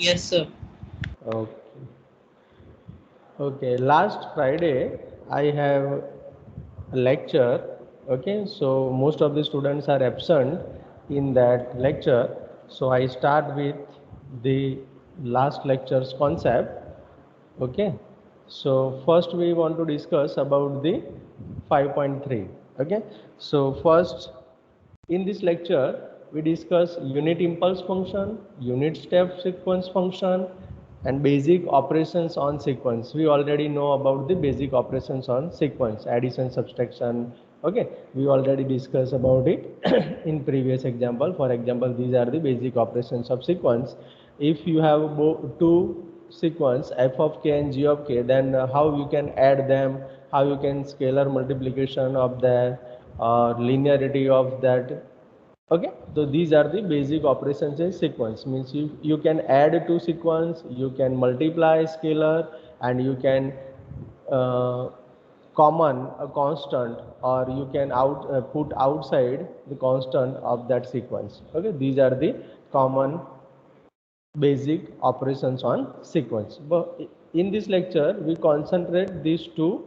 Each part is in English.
Yes, sir. Okay. Okay. Last Friday, I have a lecture. Okay. So most of the students are absent in that lecture. So I start with the last lecture's concept. Okay. So first we want to discuss about the 5.3. Okay. So first in this lecture, we discuss unit impulse function, unit step sequence function, and basic operations on sequence. We already know about the basic operations on sequence, addition, subtraction. Okay, we already discussed about it in previous example. For example, these are the basic operations of sequence. If you have two sequence f of k and g of k, then how you can add them, how you can scalar multiplication of the linearity of that. Okay, so these are the basic operations in sequence. Means you can add to sequence, you can multiply scalar, and you can uh, common a constant, or you can put outside the constant of that sequence. Okay, these are the common basic operations on sequence. But in this lecture we concentrate these two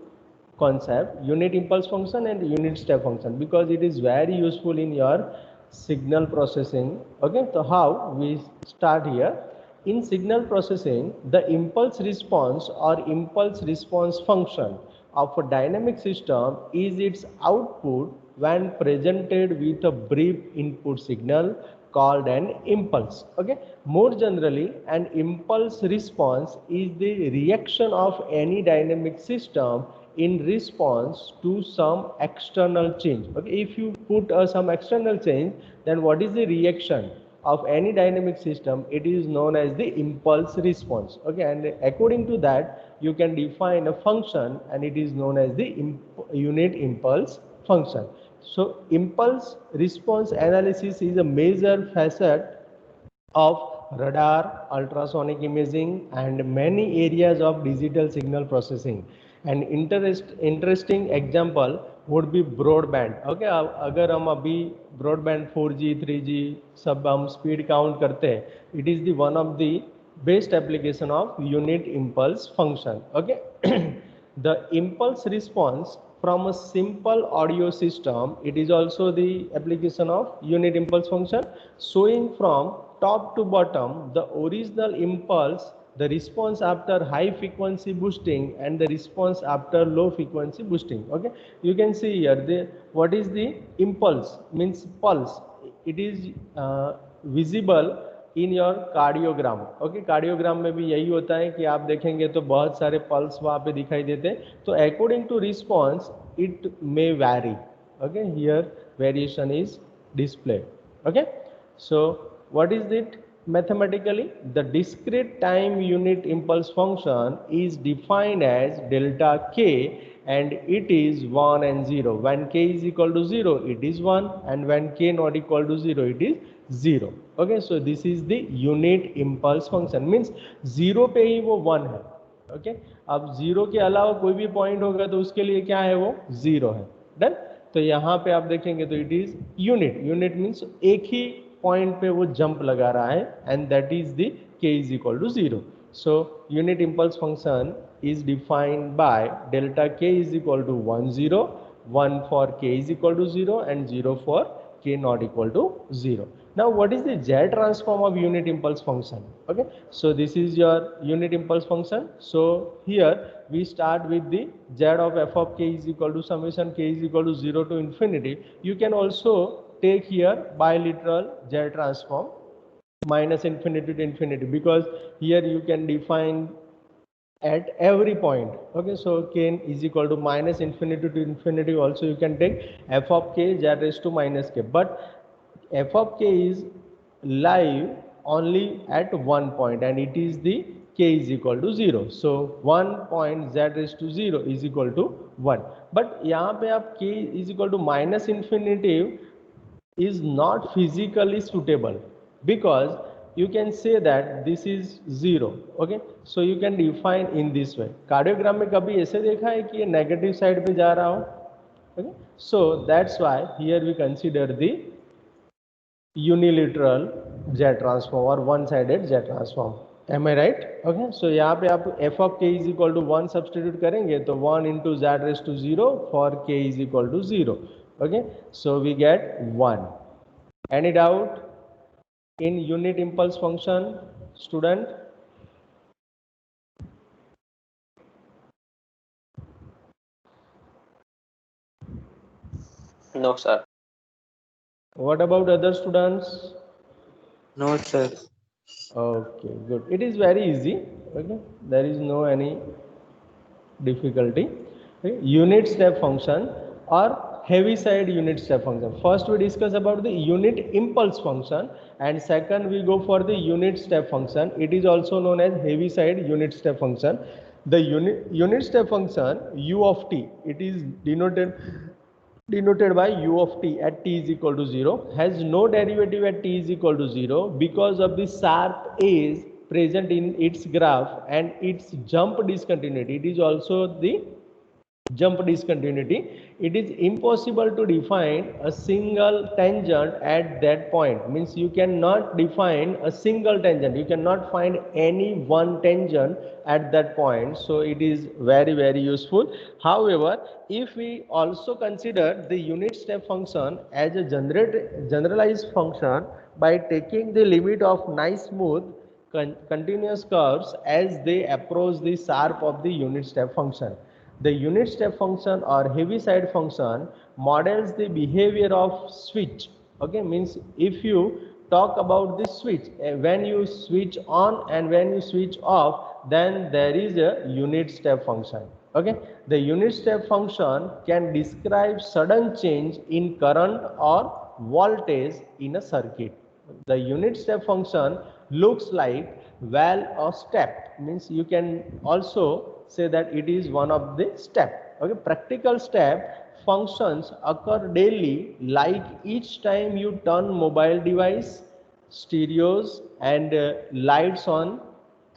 concept, unit impulse function and unit step function, because it is very useful in your signal processing. Okay, so how we start here. In signal processing, the impulse response or impulse response function of a dynamic system is its output when presented with a brief input signal called an impulse. Okay, more generally, an impulse response is the reaction of any dynamic system in response to some external change. Okay, if you put some external change, then what is the reaction of any dynamic system? It is known as the impulse response. Okay, and according to that you can define a function, and it is known as the unit impulse function. So impulse response analysis is a major facet of radar, ultrasonic imaging, and many areas of digital signal processing. An interesting example would be broadband. Okay, अगर हम अभी broadband 4G 3G सब हम speed count करते हैं, it is the one of the best application of unit impulse function. Okay, the impulse response from a simple audio system, it is also the application of unit impulse function, showing from top to bottom the original impulse, the response after high frequency boosting, and the response after low frequency boosting. Okay, you can see here the what is the impulse means pulse. It is visible in your cardiogram. Okay, cardiogram में भी यही होता है कि आप देखेंगे तो बहुत सारे पल्स वहाँ पे दिखाई देते हैं. तो according to response it may vary. Okay, here variation is displayed. Okay, so what is it mathematically? The discrete time unit impulse function is defined as delta k, and it is 1 and 0. When k is equal to 0 it is 1, and when k not equal to 0 it is 0. Okay, so this is the unit impulse function. Means 0 पे ही वो 1 है. Okay, अब 0 के अलावा कोई भी point होगा तो उसके लिए क्या है, वो 0 है. डन. तो यहाँ पे आप देखेंगे तो it is unit. Unit means एक ही पॉइंट पे वो जंप लगा रहा है, and that is the k is equal to 0. So unit impulse function is defined by delta k is equal to 1 0, 1 for k is equal to 0, and 0 for k not equal to 0. Now what is the z transform of unit impulse function? Okay, so this is your unit impulse function. So here we start with the z of f of k is equal to summation k is equal to 0 to infinity. You can also take here bilateral z transform minus infinity to infinity, because here you can define at every point. Okay, so k is equal to minus infinity to infinity. Also you can take f of k z raised to minus k, but f of k is live only at one point, and it is the k is equal to 0. So 1 point z raised to 0 is equal to 1. But यहाँ पे आप k is equal to minus infinity is not physically suitable, because you can say that this is 0. Okay, so you can define in this way. Cardiogram में कभी ऐसे देखा है कि ये नेगेटिव साइड पे जा रहा हो? Okay, so that's why here we consider the unilateral Z transform or one-sided Z transform. Am I right? Okay, so यहाँ पे आप f of k is equal to 1 substitute करेंगे तो 1 into z raised to 0 for k is equal to 0. Okay, so we get 1. Any doubt in unit impulse function, student? No, sir. What about other students? No, sir. Okay, good. It is very easy. Okay, there is no any difficulty. Okay. Unit step function or heavy side unit step function. First we discuss about the unit impulse function, and second we go for the unit step function. It is also known as heavy side unit step function. The unit step function u of t, it is denoted by u of t at t is equal to 0, has no derivative at t is equal to 0 because of the sharp edge present in its graph and its jump discontinuity. It is also the jump discontinuity. It is impossible to define a single tangent at that point. Means you cannot define a single tangent, you cannot find any one tangent at that point, so it is very useful. However, if we also consider the unit step function as a generalized function by taking the limit of nice smooth continuous curves as they approach the sharp of the unit step function. The unit step function or heavy side function models the behavior of switch. Okay, means if you talk about this switch, when you switch on and when you switch off, then there is a unit step function. Okay, the unit step function can describe sudden change in current or voltage in a circuit. The unit step function looks like well or step, means you can also say that it is one of the step. Okay, practical step functions occur daily, like each time you turn mobile device, stereos and lights on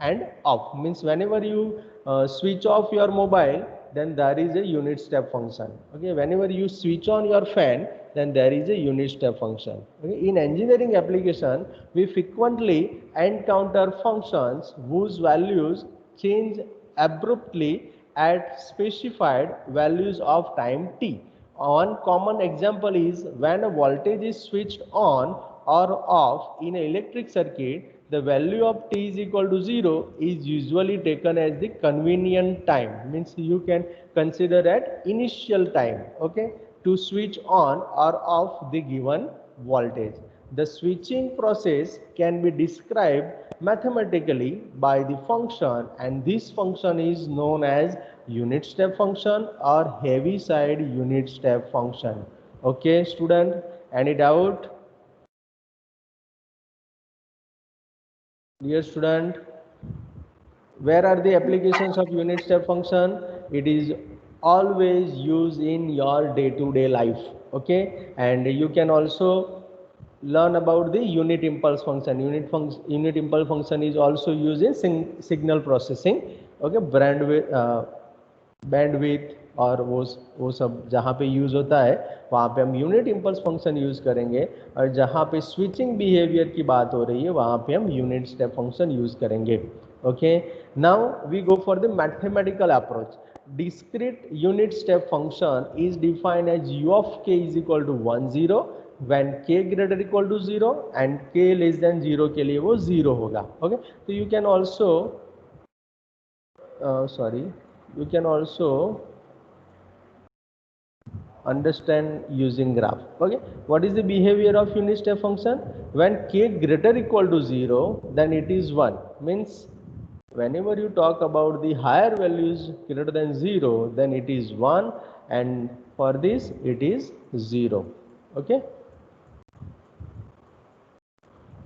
and off. Means whenever you switch off your mobile, then there is a unit step function. Okay, whenever you switch on your fan, then there is a unit step function. Okay? In engineering application, we frequently encounter functions whose values change abruptly at specified values of time t. One common example is when a voltage is switched on or off in an electric circuit, the value of t is equal to 0 is usually taken as the convenient time. Means you can consider at initial time, okay, to switch on or off the given voltage. The switching process can be described mathematically by the function, and this function is known as unit step function or heavy side unit step function. Okay, student, any doubt? Dear student, where are the applications of unit step function? It is always used in your day-to-day life. Okay, and you can also learn about the unit impulse function. Unit impulse function is also used in signal processing. Okay, bandwidth और वो सब जहाँ पे use होता है वहाँ पे हम यूनिट इम्पल्स फंक्शन यूज़ करेंगे, और जहाँ पे स्विचिंग बिहेवियर की बात हो रही है वहाँ पे हम यूनिट स्टेप फंक्शन यूज़ करेंगे. Okay, now we go for the mathematical approach. Discrete unit step function is defined as u of k is equal to 1 0 when k greater equal to 0 and k less than 0 के लिए वो 0 होगा. Okay, तो you can also you can also understand using graph. Okay, what is the behavior of unit step function? When k greater equal to 0, then it is 1. Means whenever you talk about the higher values greater than 0, then it is 1, and for this it is 0. Okay,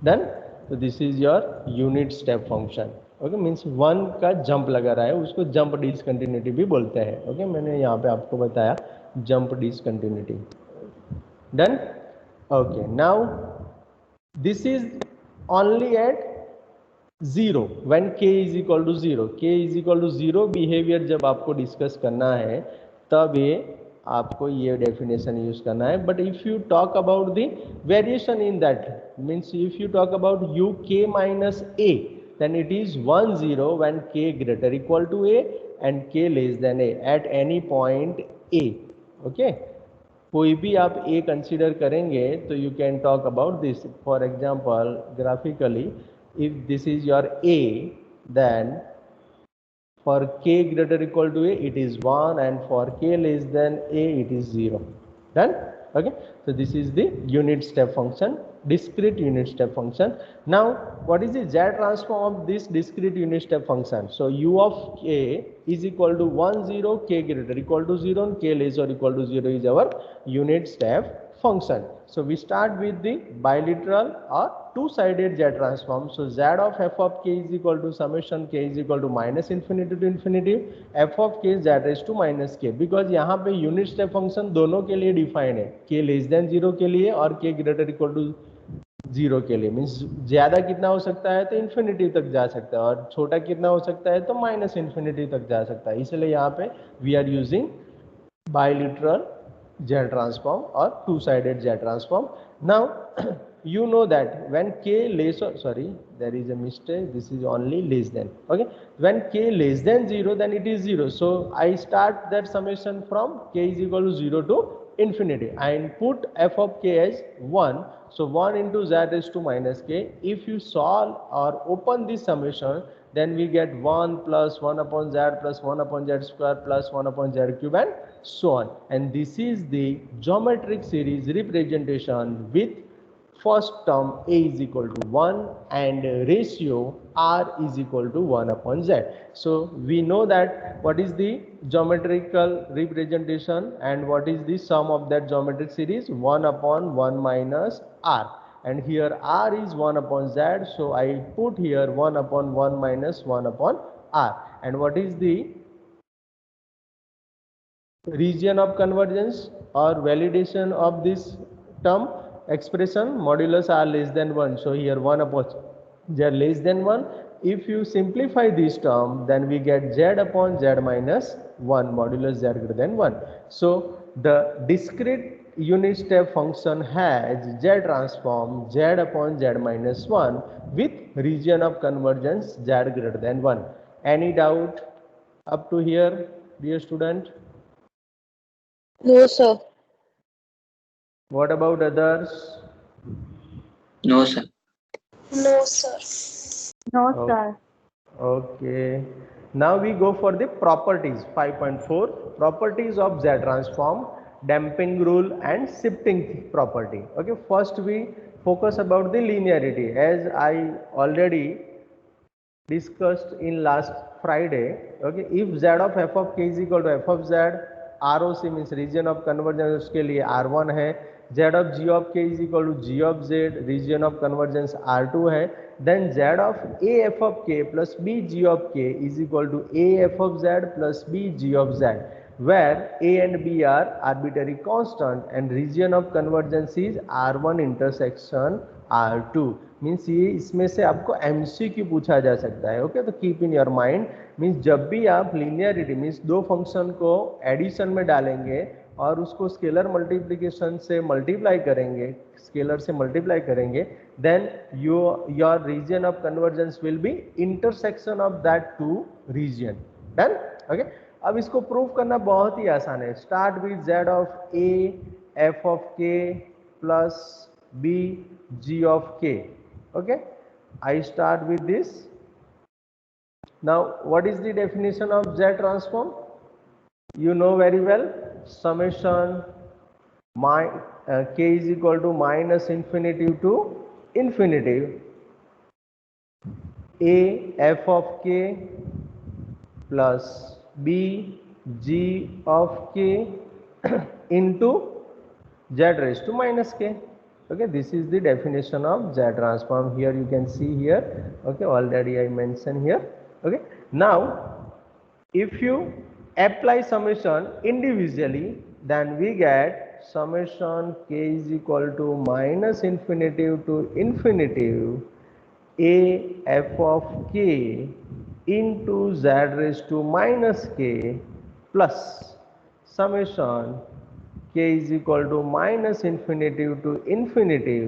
done. So this is your unit step function. Okay, means 1 का jump लगा रहा है, उसको jump discontinuity भी बोलते हैं. Okay, मैंने यहाँ पे आपको बताया jump discontinuity. Done. Okay, now this is only at 0 when k is equal to 0. k is equal to 0 behaviour जब आपको डिस्कस करना है तब ये आपको ये डेफिनेशन यूज करना है. But if you talk about the variation in that, means if you talk about u k minus a, then it is 1 0 when k greater equal to a and k less than a at any point a. Okay, कोई भी आप a consider करेंगे तो you can talk about this. For example, graphically, if this is your a, then for k greater equal to a it is 1 and for k less than a it is 0. Done? Okay, so this is the unit step function, discrete unit step function. Now what is the z transform of this discrete unit step function? So u of k is equal to 1 0, k greater equal to 0 and k less or equal to 0 is our unit step function. So we start with the bilateral or two-sided z transform. So z of f of k is equal to summation k is equal to minus infinity to infinity f of k z raised to minus k, because यहाँ पे unit step function दोनों के लिए define है, k less than 0 के लिए और k greater equal to 0 के लिए. मीन्स ज्यादा कितना हो सकता है तो इन्फिनिटी तक जा सकता है और छोटा कितना हो सकता है तो माइनस इन्फिनिटी तक जा सकता है. इसलिए यहाँ पे we are using bilateral Z transform or two-sided Z transform. Now you know that when k less or sorry, there is a mistake, this is only less than. Okay, when k less than 0 then it is 0. So I start that summation from k is equal to 0 to infinity and put f of k as 1. So 1 into z raised to minus k. If you solve or open this summation, then we get 1 plus 1 upon z plus 1 upon z square plus 1 upon z cube and so on. And this is the geometric series representation with first term a is equal to 1 and ratio r is equal to 1 upon z. So we know that what is the geometrical representation and what is the sum of that geometric series, 1 upon 1 minus r, and here r is 1 upon z, so I put here 1 upon 1 minus 1 upon r. And what is the region of convergence or validation of this term expression? Modulus r less than 1, so here 1 upon z less than 1. If you simplify this term, then we get z upon z minus 1 modulus z greater than 1. So the discrete unit step function has z transform z upon z minus 1 with region of convergence z greater than 1. Any doubt up to here, dear student? No, sir. What about others? No, sir. No, sir. No, Oh. sir. Okay. Now we go for the properties. 5.4 properties of Z transform, damping rule and shifting property. Okay, first we focus about the linearity. As I already discussed in last Friday. Okay, if Z of f of k is equal to f of z, ROC means region of convergence उसके लिए R1 है, Z of g of k is equal to g of z, region of convergence R2 है, then Z of a f of k plus b g of k is equal to a f of z plus b g of z, where a and b are arbitrary constant and region of convergence is R1 intersection R2. Means ये इसमें से आपको MCQ पूछा जा सकता है. Okay, तो keep in your mind. Means जब भी आप लीनियरिटी मीन्स दो फंक्शन को एडिशन में डालेंगे और उसको स्केलर मल्टीप्लिकेशन से मल्टीप्लाई करेंगे, स्केलर से मल्टीप्लाई करेंगे, then your region of convergence will be intersection of that two region. Done? Okay, अब इसको प्रूव करना बहुत ही आसान है. Start with z of a f of k plus b g of k. Okay, I start with this. Now what is the definition of Z transform? You know very well, summation k is equal to minus infinity to infinity a f of k plus b g of k into z raised to minus k. Okay, this is the definition of Z transform. Here you can see here. Okay, already I mentioned here. Okay, now if you apply summation individually, then we get summation k is equal to minus infinity to infinity a f of k into z raised to minus k plus summation k is equal to minus infinity to infinity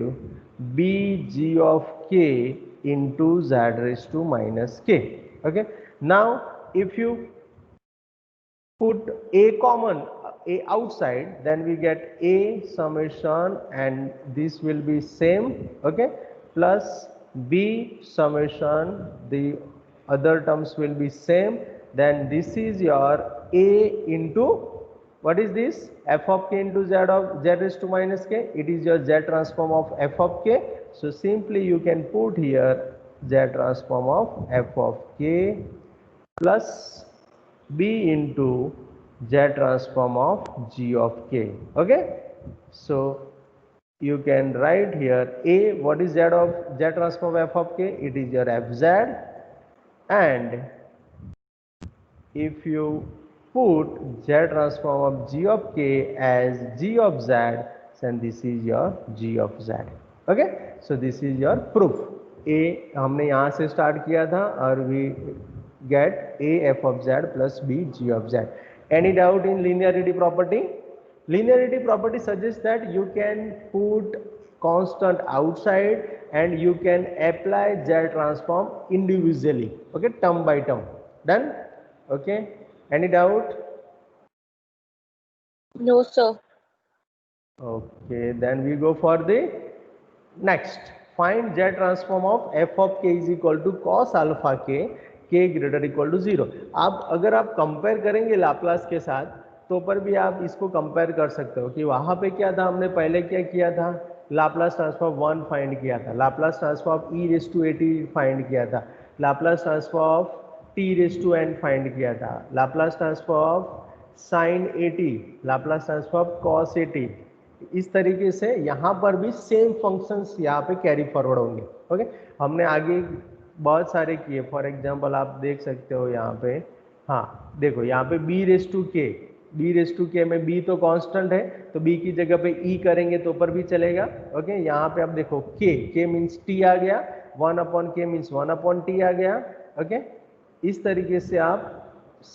b g of k into z raised to minus k. Okay, now if you put a common, a outside, then we get a summation, and this will be same, okay, plus b summation, the other terms will be same. Then this is your a into, what is this, f of k into z of z raised to minus k. It is your z transform of f of k. So simply you can put here z transform of f of k plus b into z transform of g of k. Okay, so you can write here a, what is z of z transform of f of k, it is your fz, and if you put z transform of g of k as g of z, then this is your g of z. Okay, so this is your proof. a हमने यहाँ से start किया था और we get a f of z plus b g of z. Any doubt in linearity property? Linearity property suggests that you can put constant outside and you can apply z transform individually, okay, term by term. Done? Okay, any doubt? No, sir. Okay, then we go for the next. Find z transform of f of k is equal to cos alpha k, k greater equal to 0. आप अगर आप compare करेंगे Laplace के साथ तो पर भी आप इसको कंपेयर कर सकते हो कि वहां पे क्या था, हमने पहले क्या किया था, लाप्लास ट्रांसफॉर्म 1 फाइंड किया था, Laplace transform e raise to at find किया था, Laplace transform t raise to n find किया था, Laplace transform sin at, Laplace transform cos at. इस तरीके से यहाँ पर भी सेम फंक्शंस यहाँ पे कैरी फॉरवर्ड होंगे. ओके, हमने आगे बहुत सारे किए. फॉर एग्जांपल आप देख सकते हो यहाँ पे, हाँ देखो यहाँ पे b रेज टू के में b तो कांस्टेंट है तो b की जगह पे e करेंगे तो ऊपर भी चलेगा. ओके, यहाँ पे आप देखो k मीन्स t आ गया, 1/k मीन्स 1/t आ गया. ओके, इस तरीके से आप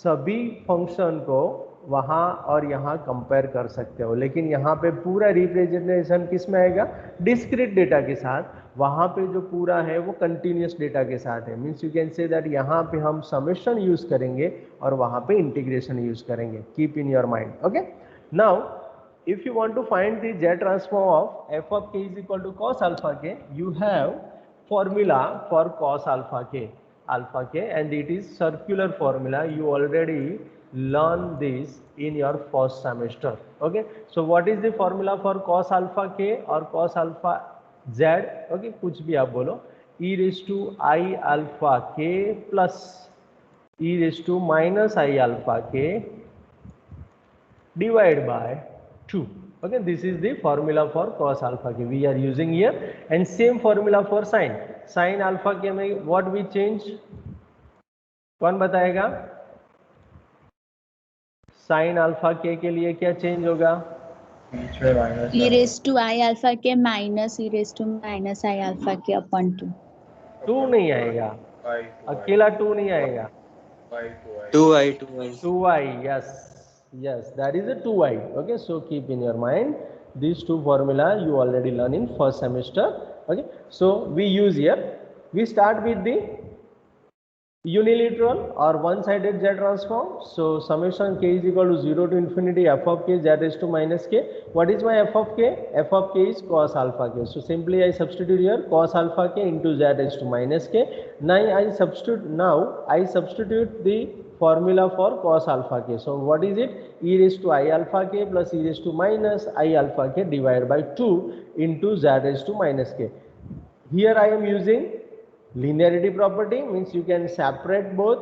सभी फंक्शन को वहाँ और यहाँ कंपेयर कर सकते हो. लेकिन यहाँ पे पूरा रिप्रेजेंटेशन किस में आएगा, डिस्क्रीट डेटा के साथ. वहाँ पे जो पूरा है वो कंटिन्यूस डेटा के साथ है. Means you can say that यहाँ पे हम समेशन यूज करेंगे और वहाँ पे इंटीग्रेशन यूज करेंगे. Keep in your mind. Okay, now if you want to find the z transform of f of k is equal to cos alpha k, you have formula for cos alpha k, and it is circular formula. You already learn this in your first semester. Okay, so what is the formula for cos alpha k or cos alpha z? Okay, कुछ भी आप बोलो, e raised to I alpha k plus e raised to minus I alpha k divided by 2. Okay, this is the formula for cos alpha k we are using here, and same formula for sin alpha k में what we change, कौन बताएगा? sin alpha k के लिए क्या change होगा? e raised to I alpha k minus e raised to minus I alpha k upon 2. 2 नहीं आएगा, अकेला 2 नहीं आएगा. 2i, yes, that is a 2i. Okay, so keep in your mind these two formula you already learn in first semester. Okay, so we use here, we start with the unilateral or one-sided z transform. So summation k is equal to 0 to infinity f of k z raised to minus k. What is my f of k? F of k is cos alpha k. So simply I substitute here cos alpha k into z raised to minus k. Now I substitute the formula for cos alpha k. So what is it? E raised to I alpha k plus e raised to minus I alpha k divided by 2 into z raised to minus k. Here I am using linearity property, means you can separate both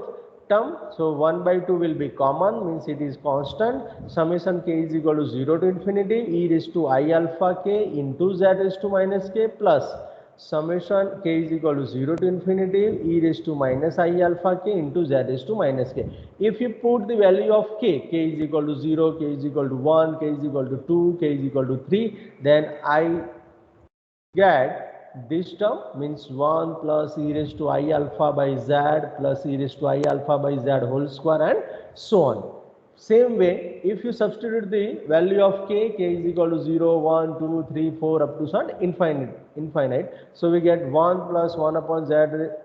term. So 1/2 will be common, means it is constant. Summation k is equal to 0 to infinity e raised to I alpha k into z raised to minus k plus summation k is equal to 0 to infinity e raised to minus I alpha k into z raised to minus k. If you put the value of k is equal to 0, k is equal to 1, k is equal to 2, k is equal to 3, then I get this term, means 1 plus e raised to I alpha by z plus e raised to I alpha by z whole square and so on. Same way, if you substitute the value of k is equal to 0, 1, 2, 3, 4 up to some infinite. So we get 1 plus 1 upon z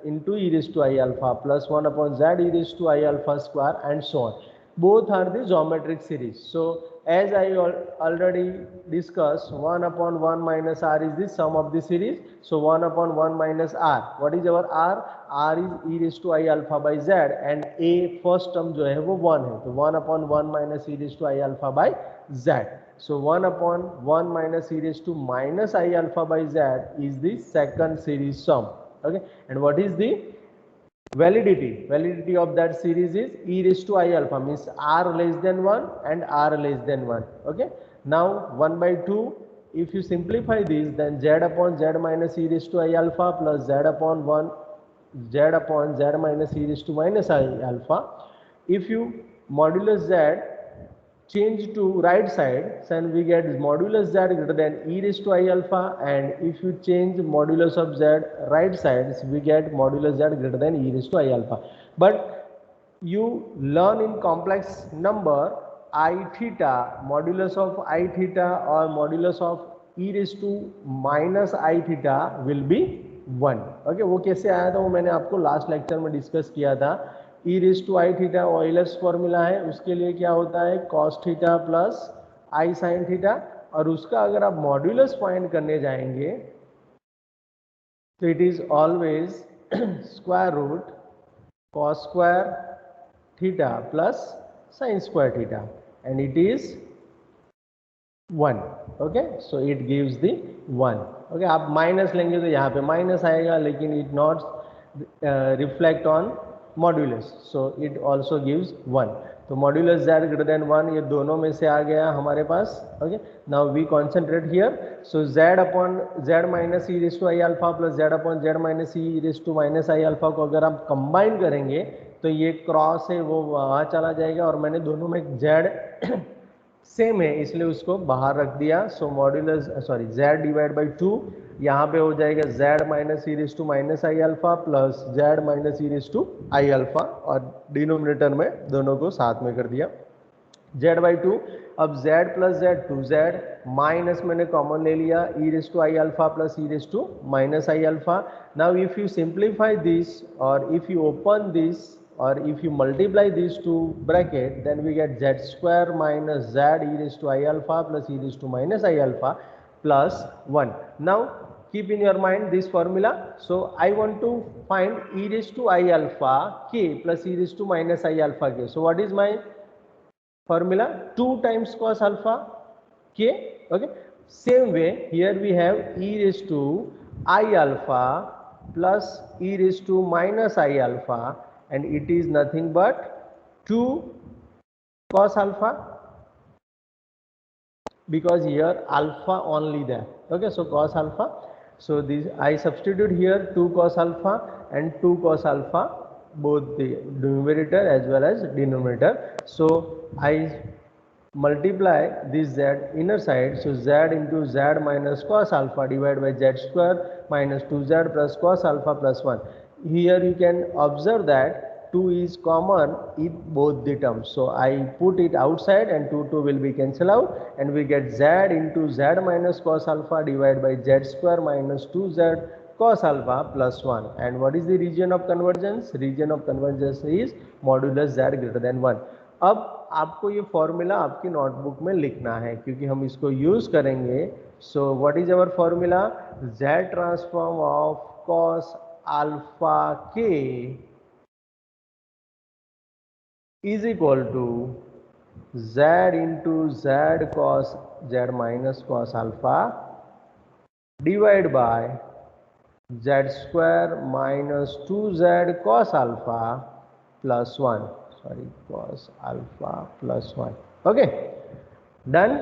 into e raised to I alpha plus 1 upon z e raised to I alpha square and so on. Both are the geometric series. So as I already discussed, 1 upon 1 minus r is the sum of the series. So 1 upon 1 minus r. What is our r? R is e raised to I alpha by z and a first term जो है वो 1 है. तो 1 upon 1 minus e raised to I alpha by z. So 1 upon 1 minus e raised to minus I alpha by z is the second series sum. Okay. And what is the validity of that series is e raised to I alpha, means r less than 1 and r less than 1. Okay. Now 1 by 2, if you simplify this, then z upon z minus e raised to I alpha plus z upon z minus e raised to minus I alpha. If you modulus z change to right side, then we get modulus z greater than e raised to I alpha, and if you change modulus of z right side, we get modulus z greater than e raised to I alpha. But you learn in complex number I theta, modulus of I theta or modulus of e raised to minus I theta will be 1. Okay, वो कैसे आया था वो मैंने आपको last lecture में discuss किया था. E raise to i theta Euler's formula है, उसके लिए क्या होता है cos theta plus i sin theta, और उसका अगर आप मॉड्यूलस फाइंड करने जाएंगे तो it is always square root cos square theta plus sin square theta and it is 1. Okay, so it gives the 1. Okay, आप माइनस लेंगे तो यहाँ पे माइनस आएगा, लेकिन it not reflect on modulus, so it also gives 1. तो modulus z greater than 1 ये दोनों में से आ गया हमारे पास. Okay, now we concentrate here. So z upon z minus e raise to i alpha plus z upon z minus e raise to minus i alpha को अगर आप कंबाइन करेंगे तो ये क्रॉस है वो वहाँ चला जाएगा, और मैंने दोनों में z सेम है इसलिए उसको बाहर रख दिया. So modulus z divide by 2 यहाँ पे हो जाएगा z minus e raise to minus i alpha plus z minus e raise to i alpha, और डिनोमिनेटर में दोनों को साथ में कर दिया z बाई 2. अब z plus z 2z minus मैंने कॉमन ले लिया e raise to i alpha plus e raise to minus i alpha. Now if you simplify this और if you open this or if you multiply these two bracket, then we get z square minus z e raised to I alpha plus e raised to minus I alpha plus 1. Now keep in your mind this formula. So I want to find e raised to I alpha k plus e raised to minus I alpha k. So what is my formula? 2 times cos alpha k. Okay, same way here we have e raised to I alpha plus e raised to minus I alpha, and it is nothing but 2 cos alpha, because here alpha only there. Okay, so cos alpha. So this I substitute here 2 cos alpha and 2 cos alpha, both the numerator as well as denominator. So I multiply this z inner side, so z into z minus cos alpha divided by z square minus 2z plus cos alpha plus 1. Here you can observe that 2 is common in both the terms, so I put it outside and 2 will be cancelled out, and we get z into z minus cos alpha divided by z square minus 2z cos alpha plus 1. And what is the region of convergence? Region of convergence is modulus z greater than 1. अब आपको ये formula आपकी notebook में लिखना है क्योंकि हम इसको यूज करेंगे. So what is our formula? z transform of cos alpha k is equal to z into z cos z minus cos alpha divided by z square minus 2z cos alpha plus 1. Cos alpha plus 1. Okay, done.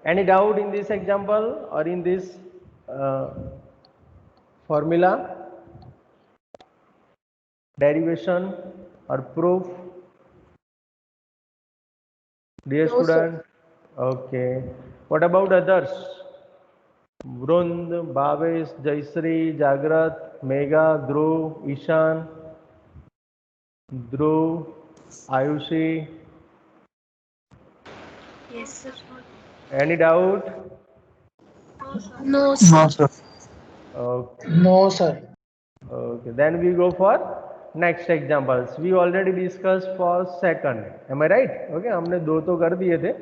Any doubt in this example or in this formula, derivation or proof? Dear No, student. Okay, what about others? Vrund, Bhavesh, Jaisri, Jagrat, Megha, Dhruv, Ishan, Dhruv, Ayushi, Yes, sir. Any doubt? No, sir. No, sir. Okay. No, sir. Okay, then we go for next examples. We already discussed for second. Am I right? Okay, हमने दो तो कर दिए थे,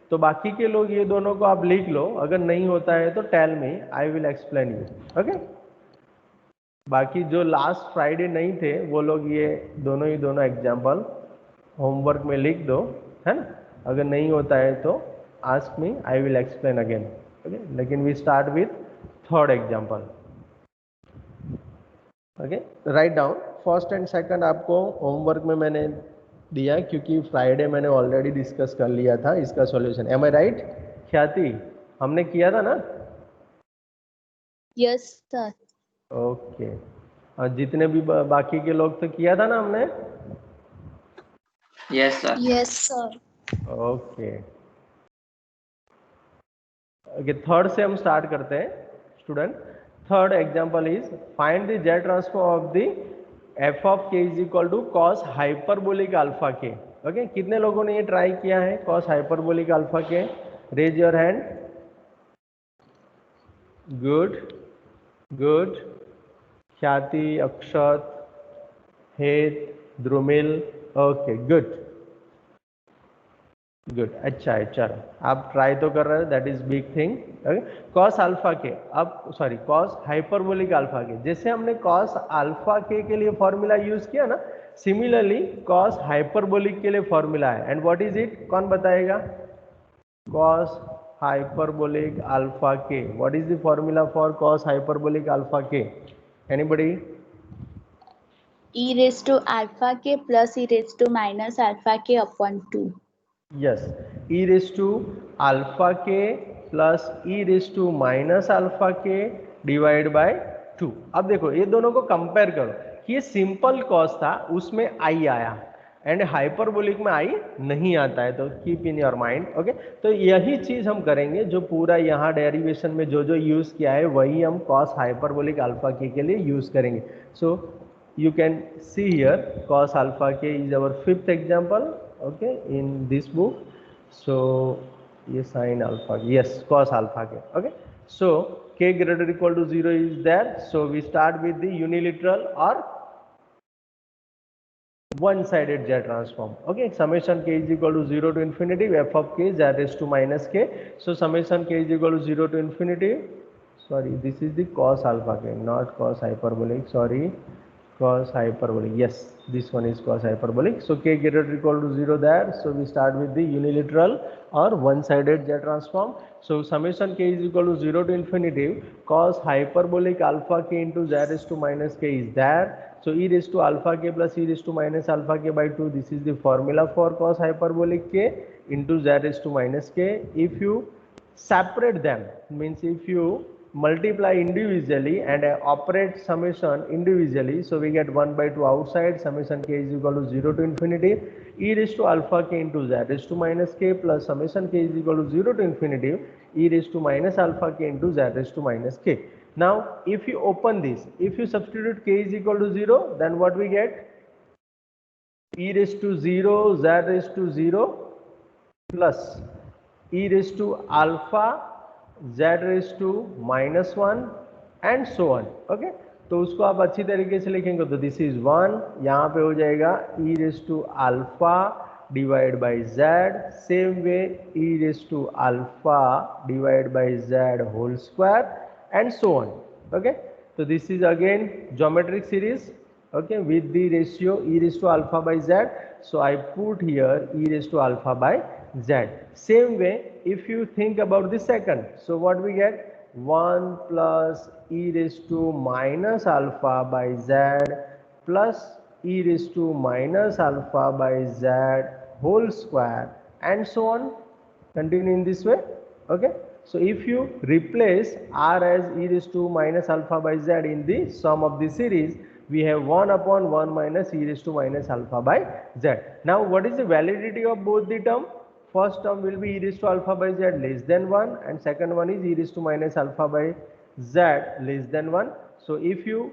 तो बाकी के लोग ये दोनों को आप लिख लो. अगर नहीं होता है तो tell me, I will explain you. Okay, बाकी जो लास्ट फ्राइडे नहीं थे वो लोग ये दोनों एग्जाम्पल होमवर्क में लिख दो, है ना. अगर नहीं होता है तो ask me, I will explain again. Okay, लेकिन we start with third example. Okay, write down. First and second आपको होमवर्क में मैंने दिया क्योंकि फ्राइडे मैंने ऑलरेडी डिस्कस कर लिया था इसका सॉल्यूशन. एम आई राइट ख्याति? हमने किया था ना? Yes sir. ओके, जितने भी बाकी के लोग तो किया था ना हमने? Yes, sir. Yes, sir. Okay. Okay, third से हम स्टार्ट करते हैं student. Third example is find the Z transform of the f of k is equal to cos hyperbolic alpha k. Okay, कितने लोगों ने ये ट्राई किया है cos hyperbolic alpha k? Raise your hand. Good good. Khyati, Akshat, हेत, Drumil. Okay, good good. अच्छा है, चलो आप ट्राई तो कर रहे हो, that is big thing. Okay, cos alpha के, अब सॉरी कॉस हाइपरबोलिक अल्फा के, जैसे हमने कॉस अल्फा के लिए फॉर्मूला यूज किया ना, सिमिलरली कॉस हाइपरबोलिक के लिए फॉर्मूला है. And what is it? कौन बताएगा? कॉस हाइपरबोलिक अल्फा के, what is the formula for cos hyperbolic alpha के? Anybody? e raised to alpha k plus e raised to minus alpha k upon 2. Yes, e raise to alpha k plus e raise to minus alpha k divide by 2. अब देखो ये दोनों को compare करो कि ये simple cos था उसमें आई आया एंड हाइपरबोलिक में आई नहीं आता है, तो keep in your mind. Okay, तो यही चीज हम करेंगे जो पूरा यहाँ डेरिवेशन में जो जो यूज किया है वही हम कॉस हाइपरबोलिक अल्फा के लिए यूज करेंगे. सो you can see here cos alpha k is our fifth example, okay, in this book. So ये sin alpha, yes, cos alpha k. Okay, so k greater or equal to 0 is there, so we start with the unilateral or one sided z transform. Okay, summation k is equal to 0 to infinity f of k z raised to minus k. So summation k is equal to 0 to infinity, sorry, this is the cos alpha k, not cos hyperbolic, sorry, cos hyperbolic. Yes, this one is cos hyperbolic. So k greater or equal to 0 there. So we start with the unilateral or one-sided z transform. So summation k is equal to 0 to infinity cos hyperbolic alpha k into z raised to minus k is there. So e raised to alpha k plus e raised to minus alpha k by 2. This is the formula for cos hyperbolic k into z raised to minus k. If you separate them, means if you multiply individually and operate summation individually, so we get 1 by 2 outside. Summation k is equal to 0 to infinity e raised to alpha k into z raised to minus k plus summation k is equal to 0 to infinity e raised to minus alpha k into z raised to minus k. Now if you open this, if you substitute k is equal to 0, then what we get? E raised to 0 z raised to 0 plus e raised to alpha z raised to minus 1 and so on. Okay, तो उसको आप अच्छी तरीके से लिखेंगे तो this is 1, यहाँ पे हो जाएगा e raised to alpha divide by z. Same way e raised to alpha divide by z whole square and so on. Okay, तो this is again geometric series, okay, with the ratio e raised to alpha by z. So I put here e raised to alpha by z. Same way if you think about the second, so what we get? 1 plus e raised to minus alpha by z plus e raised to minus alpha by z whole square and so on. Continue in this way. Okay, so if you replace r as e raised to minus alpha by z in the sum of the series, we have 1 upon 1 minus e raised to minus alpha by z. Now what is the validity of both the term? First term will be e raised to alpha by z less than 1 and second one is e raised to minus alpha by z less than 1. So if you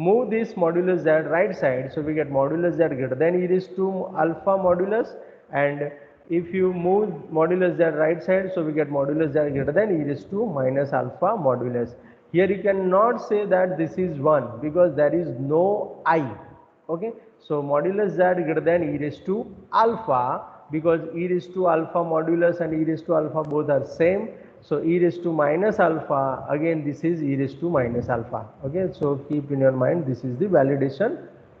move this modulus z right side, so we get modulus z greater than e raised to alpha modulus and If you move modulus z right side, so we get modulus z greater than e raised to minus alpha modulus. Here you cannot say that this is 1 because there is no I. Okay, so modulus z greater than e raised to alpha, because e raised to alpha modulus and e raised to alpha both are same. So e raised to minus alpha, again this is e raised to minus alpha. Okay, so keep in your mind this is the validation,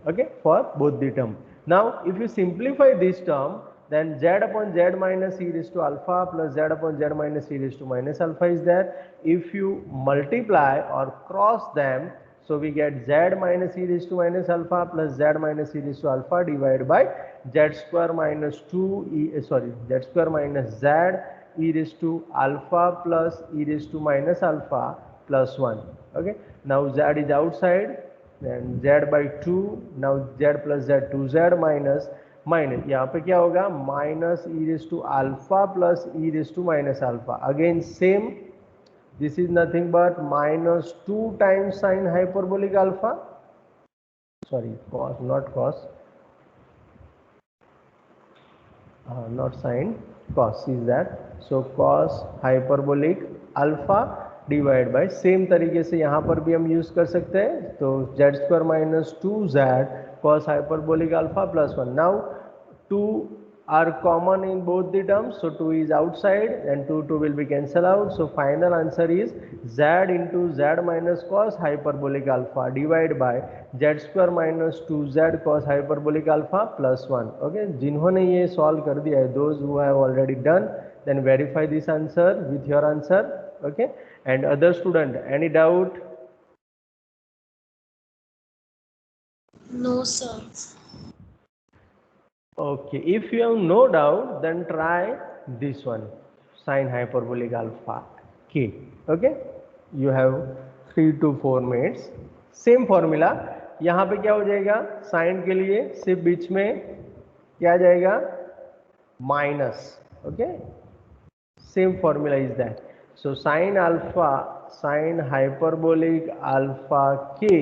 okay, for both the term. Now if you simplify this term, then z upon z minus e raised to alpha plus z upon z minus e raised to minus alpha is there. If you multiply or cross them, so we get z minus e raised to minus alpha plus z minus e raised to alpha divided by z square minus 2 z square minus z e raised to alpha plus e raised to minus alpha plus 1. Okay, now z is outside, then z by 2, now z plus z 2z minus यहाँ पे क्या होगा, minus e raise to alpha plus e raise to minus alpha, again same, this is nothing but minus 2 times sin hyperbolic alpha, sorry cos, not cos, not sin, cos is that, so cos hyperbolic alpha divide by, same तरीके से यहाँ पर भी हम use कर सकते हैं, तो z square minus 2z cos hyperbolic alpha plus 1. Now 2 are common in both the terms, so 2 is outside and 2 will be cancelled out, so final answer is z into z minus cos hyperbolic alpha divided by z square minus 2z cos hyperbolic alpha plus 1. Okay, जिन्होंने ये solve कर दिया है, those who have already done, then verify this answer with your answer. Okay, and other student, any doubt? No, sir. Okay, if you have no doubt, then try this one, sin hyperbolic alpha k. Okay, you have 3 to 4 minutes. Same formula, यहाँ पे क्या हो जाएगा, sign के लिए सिर्फ बीच में क्या आ जाएगा, minus. Okay, same formula is that. So sine alpha, sine hyperbolic alpha के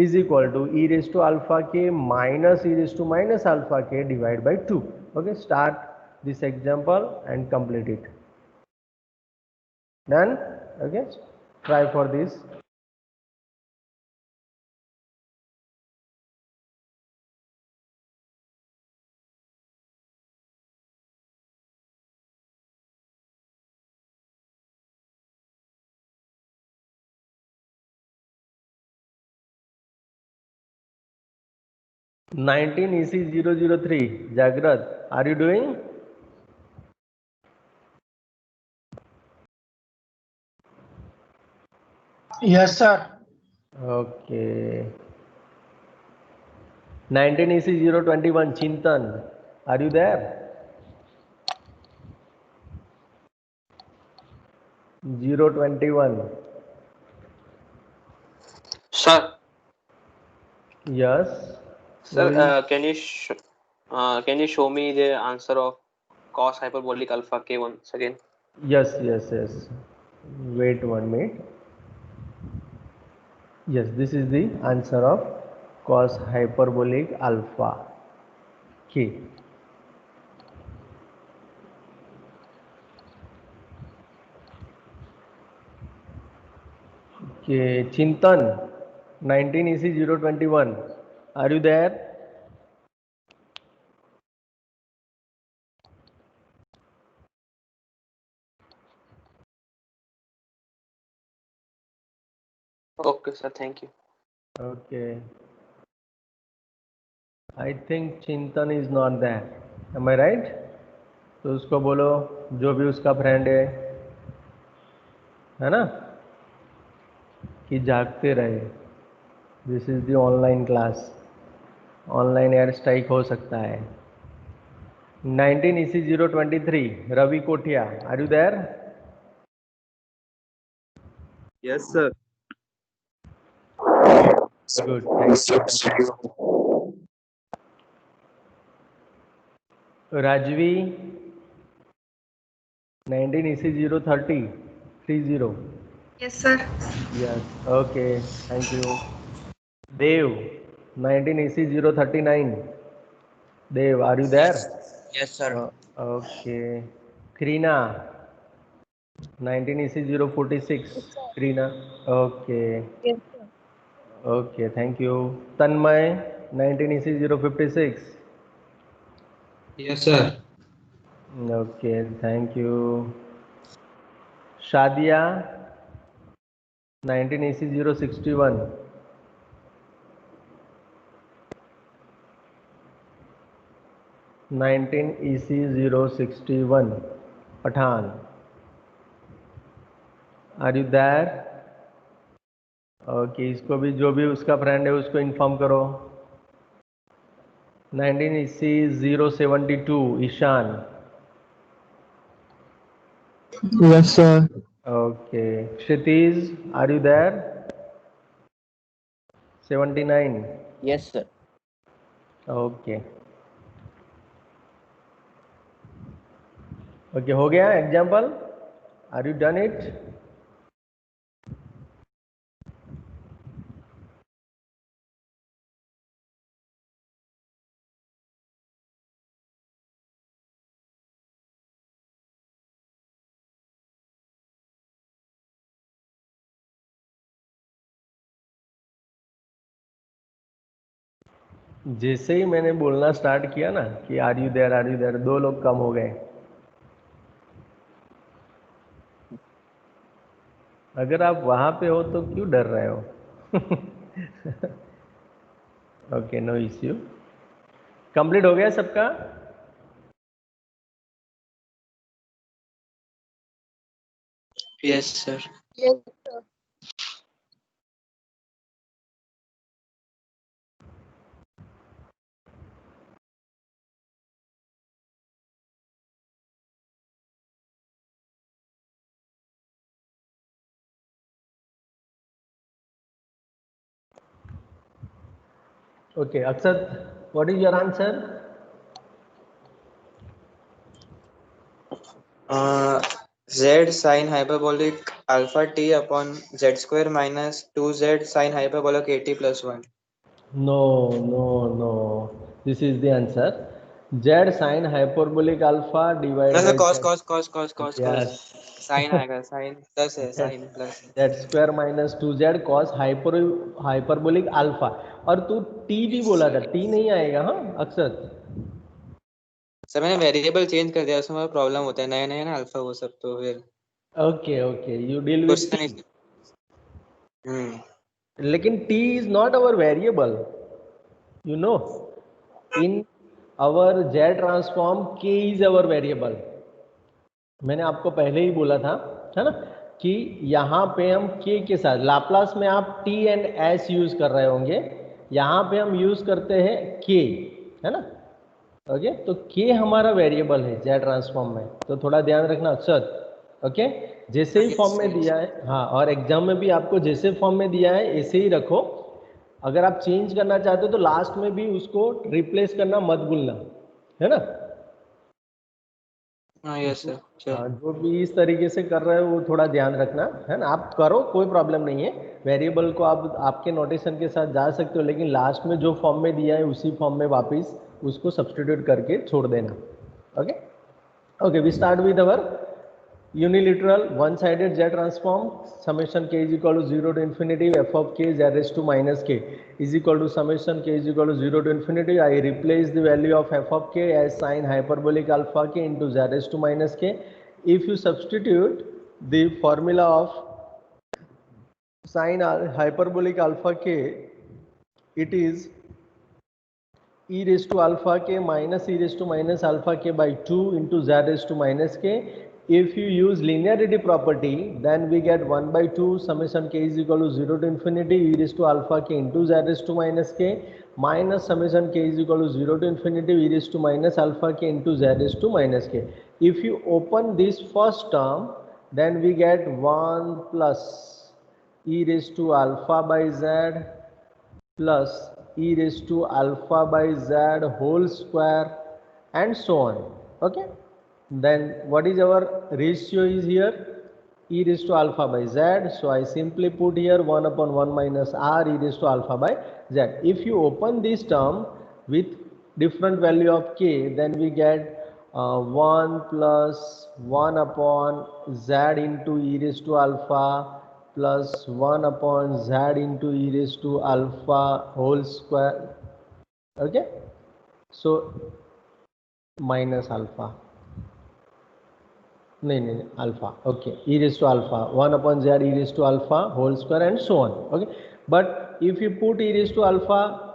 is equal to e raised to alpha k minus e raised to minus alpha k divided by 2. Okay, start this example and complete it. Done? Okay, try for this. Nineteen EC003, Jagrat, are you doing? Yes, sir. Okay. 19 EC021, Chintan, are you there? 021. Sir. Yes. Sir, can you show me the answer of cos hyperbolic alpha k once again? Yes. Wait 1 minute. Yes, this is the answer of cos hyperbolic alpha k. Okay, Chintan, 19 EC021, are you there? Okay, sir, thank you. Okay, I think Chintan is not there. Am I right? तो उसको बोलो, जो भी उसका friend है ना, कि जागते रहे. This is the online class, online air strike हो सकता है. 19 EC023, Ravi Kothiya, are you there? Yes, sir. Good, thank you. Rajvi, 19 EC030, 30. Yes, sir. Yes, okay, thank you. Dev, 19 EC039. Dev, are you there? Yes, sir. Okay. Krina, 19 EC 046. Krina. Okay. Yes, sir. Okay, thank you. Tanmay, 19 EC 056. Yes, sir. Okay, thank you. Shadia, 19 EC 061. 19 EC 061. Pathan, are you there? Okay इसको भी जो भी उसका friend है उसको inform करो 19 EC 072 Ishan Yes, sir. Okay Kshitij are you there 79 Yes, sir. Okay okay हो गया example are you done it जैसे ही मैंने बोलना स्टार्ट किया ना कि आर यू देयर 2 लोग कम हो गए अगर आप वहां पे हो तो क्यों डर रहे हो ओके नो इश्यू कंप्लीट हो गया सबका Yes, sir. Yes, sir. Okay, Akshat, what is your answer? Z sin hyperbolic alpha t upon z square minus 2z sin hyperbolic at plus 1. No, no, no. This is the answer. Z sin hyperbolic alpha No, divided sir, by cos. yes. Sin आएगा, sin plus है, sin plus है. Z square minus 2Z cos hyperbolic alpha और तू T भी बोला था T नहीं आएगा हाँ अक्षत सर मैंने वेरिएबल चेंज कर दिया उसमें प्रॉब्लम होता है नए नए ना अल्फा वो सब तो फिर okay okay you deal with question T हम्म लेकिन T is not our variable you know in our Z transform K is our variable मैंने आपको पहले ही बोला था है ना कि यहाँ पे हम K के साथ लाप्लास में आप T एंड S यूज कर रहे होंगे यहाँ पे हम यूज करते हैं K है ना ओके तो K हमारा वेरिएबल है Z ट्रांसफॉर्म में तो थोड़ा ध्यान रखना अक्षत ओके जैसे ही फॉर्म में दिया है हाँ और एग्जाम में भी आपको जैसे फॉर्म में दिया है ऐसे ही रखो अगर आप चेंज करना चाहते हो तो लास्ट में भी उसको रिप्लेस करना मत भूलना है ना हाँ यस सर श्योर हाँ जो भी इस तरीके से कर रहे हो वो थोड़ा ध्यान रखना है ना आप करो कोई प्रॉब्लम नहीं है वेरिएबल को आप आपके नोटेशन के साथ जा सकते हो लेकिन लास्ट में जो फॉर्म में दिया है उसी फॉर्म में वापस उसको सब्सटीट्यूट करके छोड़ देना okay okay we start with our unilateral one-sided Z transform summation k is equal to 0 to infinity f of k z raised to minus k is equal to summation k is equal to 0 to infinity. I replace the value of f of k as sin hyperbolic alpha k into z raised to minus k. If you substitute the formula of sin hyperbolic alpha k, it is e raised to alpha k minus e raised to minus alpha k by 2 into z raised to minus k. If you use linearity property, then we get 1 by 2 summation k is equal to 0 to infinity e raised to alpha k into z raised to minus k minus summation k is equal to 0 to infinity e raised to minus alpha k into z raised to minus k. If you open this first term, then we get 1 plus e raised to alpha by z plus e raised to alpha by z whole square and so on okay then what is our ratio is here e raised to alpha by z so I simply put here 1 upon 1 minus r e raised to alpha by z if you open this term with different value of k then we get 1 plus 1 upon z into e raised to alpha plus 1 upon z into e raised to alpha whole square. Okay, so minus alpha, नहीं alpha, okay, e raised to alpha 1 upon z e raised to alpha whole square and so on. Okay, but if you put e raised to alpha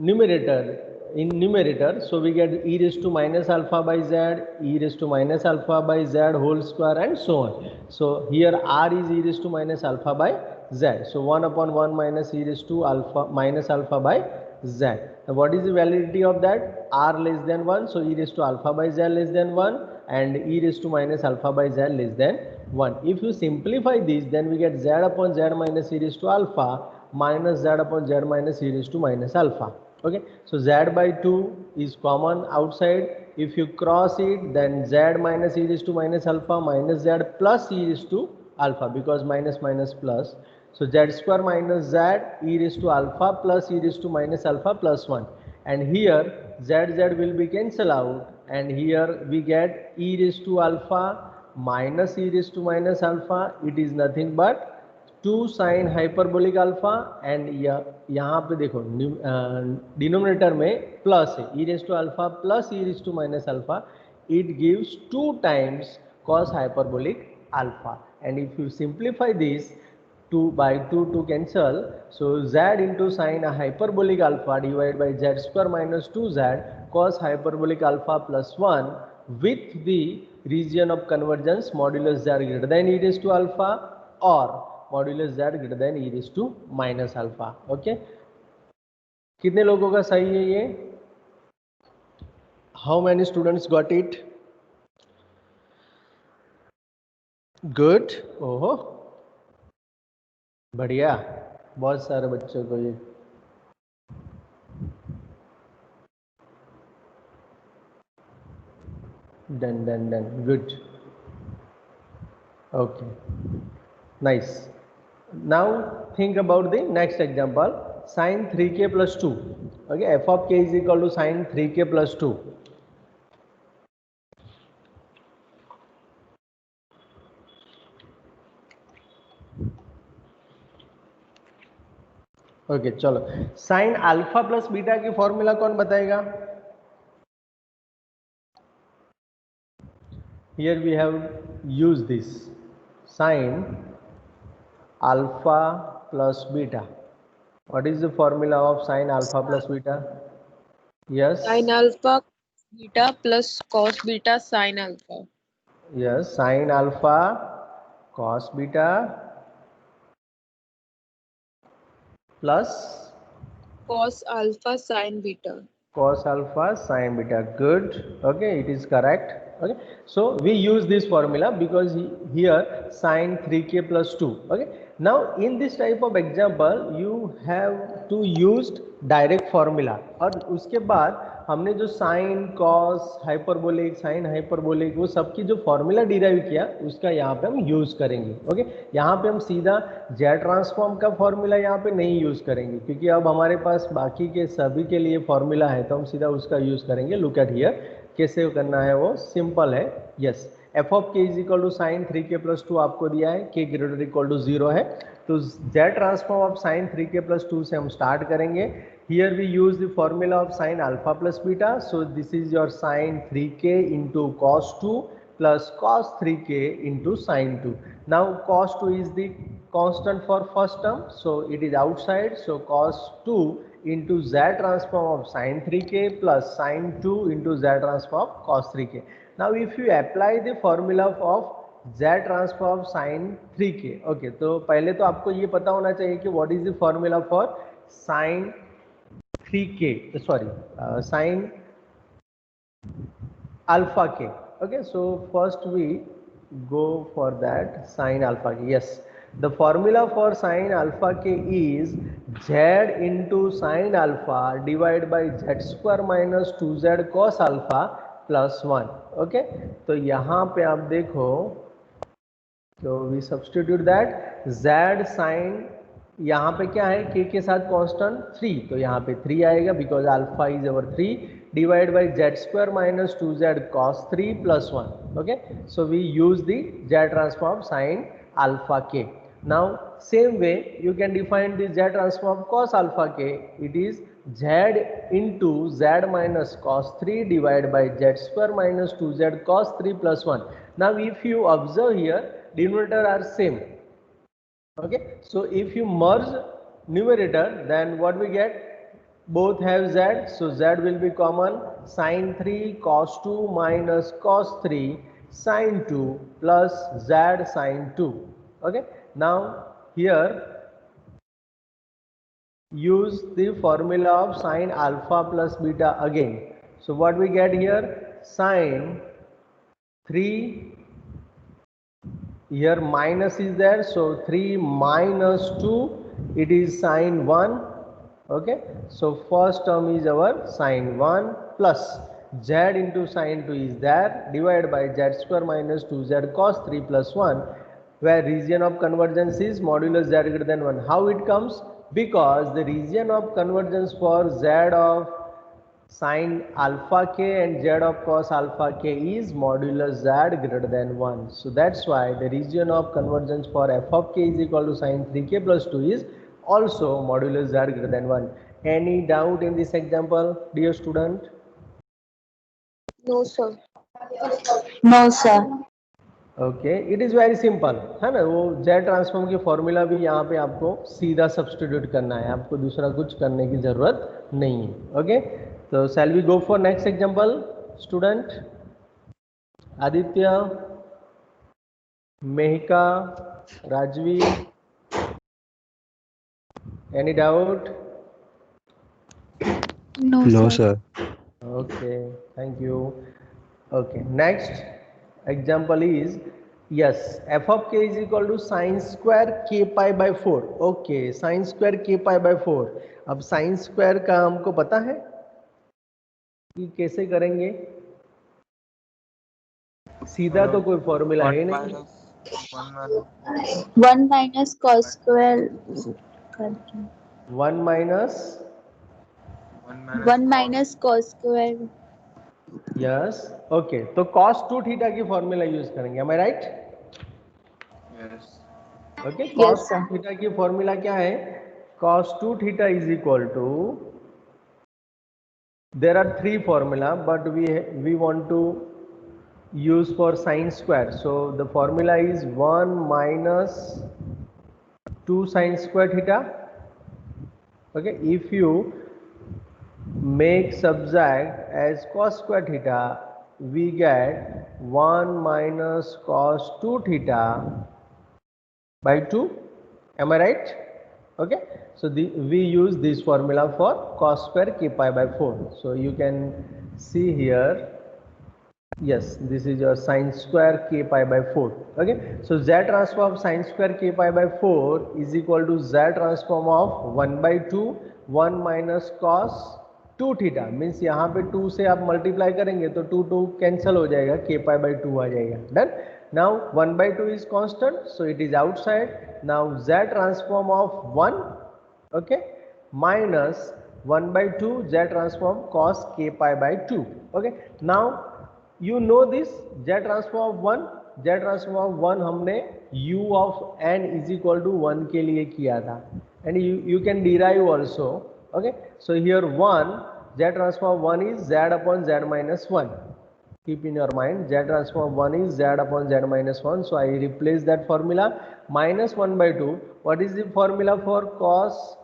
numerator in numerator, so we get e raised to minus alpha by z, e raised to minus alpha by z whole square and so on. So here r is e raised to minus alpha by z, so 1 upon 1 minus e raised to alpha minus alpha by z. Now what is the validity of that? R less than 1, so e raised to alpha by z less than 1 and e raised to minus alpha by z less than 1. If you simplify this, then we get z upon z minus e raised to alpha minus z upon z minus e raised to minus alpha. Okay, so z by 2 is common outside. If you cross it, then z minus e raised to minus alpha minus z plus e raised to alpha, because minus minus plus. So z square minus z e raised to alpha plus e raised to minus alpha plus 1, and here z will be cancel out, and here we get e raised to alpha minus e raised to minus alpha. It is nothing but 2 sin hyperbolic alpha, and यहाँ पे देखो denominator में plus है, e raised to alpha plus e raised to minus alpha, it gives 2 times cos hyperbolic alpha. And if you simplify this, 2 by 2 to cancel, so z into sin hyperbolic alpha divided by z square minus 2z cos hyperbolic alpha plus 1 with the region of convergence modulus z greater than e raised to alpha or modulus z greater than e raised to minus alpha. Okay, कितने लोगों का सही है ये? How many students got it? Good. ओहो, बढ़िया, बहुत सारे बच्चों को ये done good. Okay, nice. Now think about the next example, sin 3k plus 2. Okay, f of k is equal to sin 3k plus 2. Okay चलो, साइन अल्फा प्लस बीटा की formula कौन बताएगा? Here we have use this sine alpha plus beta. What is the formula of sine alpha plus beta? Yes, sin alpha beta plus cos beta sin alpha. Yes, sine alpha cos beta plus Cos alpha sin beta. cos alpha sin beta. Good. Okay, it is correct. Okay, so we use this formula because here sin 3k plus 2. Okay, now in this type of example you have to use direct formula, और उसके बाद हमने जो sine cos hyperbolic sine hyperbolic वो सबकी जो formula derive किया उसका यहाँ पे हम यूज करेंगे. ओके, यहाँ पे हम सीधा जेड ट्रांसफॉर्म का फॉर्मूला यहाँ पे नहीं यूज करेंगे, क्योंकि अब हमारे पास बाकी के सभी के लिए फॉर्मूला है, तो हम सीधा उसका यूज करेंगे. लुक एट हियर, कैसे करना है वो सिंपल है. Yes, f of k is equal to sine 3k plus 2 आपको दिया है, के ग्रेटर इक्वल टू 0 है, तो Z transform of sign 3k plus 2 से हम स्टार्ट करेंगे. Here we use the formula of sin alpha plus beta. So this is your sin 3k into cos 2 plus cos 3k into sin 2. Now cos 2 is the constant for first term, so it is outside. So cos 2 into z transform of sin 3k plus sin 2 into z transform of cos 3k. Now if you apply the formula of z transform of sin 3k, okay, तो पहले तो आपको ये पता होना चाहिए कि what is the formula for sin 3k, sorry, sin alpha k. Okay, so first we go for that sin alpha k. Yes, the formula for sin alpha k is z into sin alpha divided by z square minus 2z cos alpha plus 1. Okay, तो यहाँ पे आप देखो, so we substitute that z sin यहाँ पे क्या है, k के साथ कांस्टेंट 3, तो यहाँ पे 3 आएगा because alpha is our 3 divide by z square minus 2z cos 3 plus 1. Okay, so we use the z transform sin alpha k. Now same way you can define the z transform cos alpha k. It is z into z minus cos 3 divided by z square minus 2z cos 3 plus 1. Now if you observe here, denominator are same. Okay, so if you merge numerator, then what we get, both have z, so z will be common, sin 3 cos 2 minus cos 3 sin 2 plus z sin 2. Okay, now here use the formula of sin alpha plus beta again. So what we get here, sin 3, here minus is there, so 3 minus 2, it is sin 1. Okay, so first term is our sin 1 plus z into sin 2 is there divided by z square minus 2z cos 3 plus 1, where region of convergence is modulus z greater than 1. How it comes? Because the region of convergence for z of sin alpha k and z of cos alpha k is modulus z greater than 1. So that's why the region of convergence for f of k is equal to sin 3k plus 2 is also modulus z greater than 1. Any doubt in this example, dear student? No, sir. No, sir. Okay, it is very simple है ना, वो Z transform की formula भी यहाँ पे आपको सीधा substitute करना है, आपको दूसरा कुछ करने की ज़रूरत नहीं है. ओके, तो shall we go for next example student? Aditya, Mehika, Rajvi, any doubt? No, sir. Okay, thank you. Okay, next example is, yes, f of k is equal to sin square k pi by 4. Okay, sin square k pi by 4. अब sin square का हमको पता है कि कैसे करेंगे, सीधा तो कोई फॉर्मूला है नहीं. 1 minus cos square 1 minus, 1 minus cos square. Yes, okay, तो cos 2 थीटा की फॉर्मूला यूज करेंगे, am I right? Okay, Yes, cos sir. Theta की फॉर्मूला क्या है? cos 2 theta is equal to, there are three formula but we want to use for sin square, so the formula is 1 minus 2 sin square theta. Okay, if you make subtract as cos square theta, we get 1 minus cos 2 theta by 2. Am I right? Okay, so we use this formula for cos square k pi by 4. So you can see here, yes, this is your sin square k pi by 4. Okay, so z transform of sin square k pi by 4 is equal to z transform of 1 by 2 1 minus cos 2 theta. Means यहाँ पे 2 से आप multiply करेंगे तो 2 2 cancel हो जाएगा, k pi by 2 आ जाएगा. Done. Now 1 by 2 is constant, so it is outside. Now z transform of 1, okay, minus 1 by 2 z transform cos k pi by 2. Okay, now you know this z transform of 1, z transform of 1 हमने u of n is equal to 1 के लिए किया था, and you can derive also. Okay, so here 1, z transform of 1 is z upon z minus 1. Keep in your mind, z transform of 1 is z upon z minus 1. So I replace that formula. Minus 1 by 2. What is the formula for cos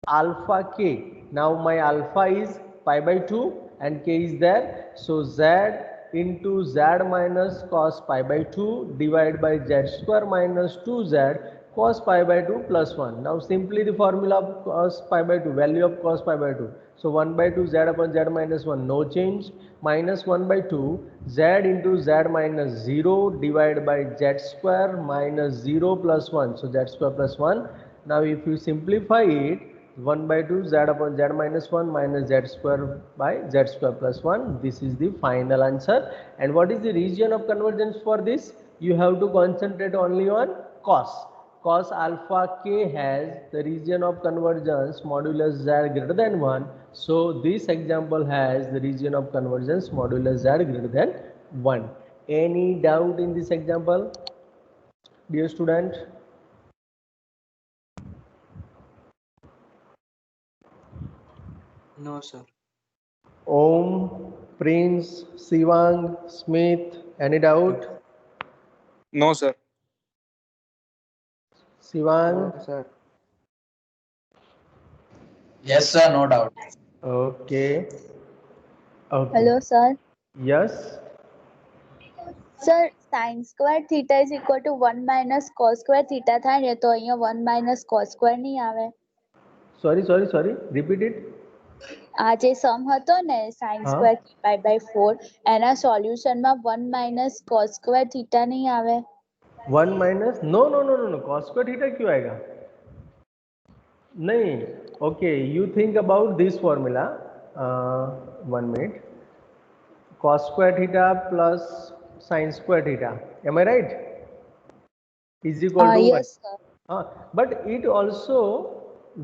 alpha k? Now my alpha is pi by 2 and k is there. So z into z minus cos pi by 2 divided by z square minus 2z cos pi by 2 plus 1. Now simply the formula of cos pi by 2, value of cos pi by 2. So 1 by 2 z upon z minus 1, no change, minus 1 by 2 z into z minus 0 divided by z square minus 0 plus 1. So z square plus 1. Now if you simplify it, 1 by 2 z upon z minus 1 minus z square by z square plus 1. This is the final answer. And what is the region of convergence for this? You have to concentrate only on cos. cos alpha k has the region of convergence modulus z greater than 1. So this example has the region of convergence modulus z greater than 1. Any doubt in this example, dear student? No, sir. Om, Prince, Sivang, Smith, any doubt? No, sir. Sivang? No, sir. Yes, sir, no doubt. Okay. Okay. Hello, sir. Yes. Sir, sin square theta is equal to 1 minus cos square theta થાય ને તો અહીંયા 1 minus cos square નહીં આવે. Sorry. Repeat it. આ જે સમ હતો ને sin હા. square pi by 4 એના સોલ્યુશનમાં 1 minus cos square theta નહીં આવે. 1 minus no cos square theta क्यों आएगा? नहीं. Okay, you think about this formula. 1 minute. Cos square theta plus sin square theta. Am I right? Is equal to Yes, sir. but it also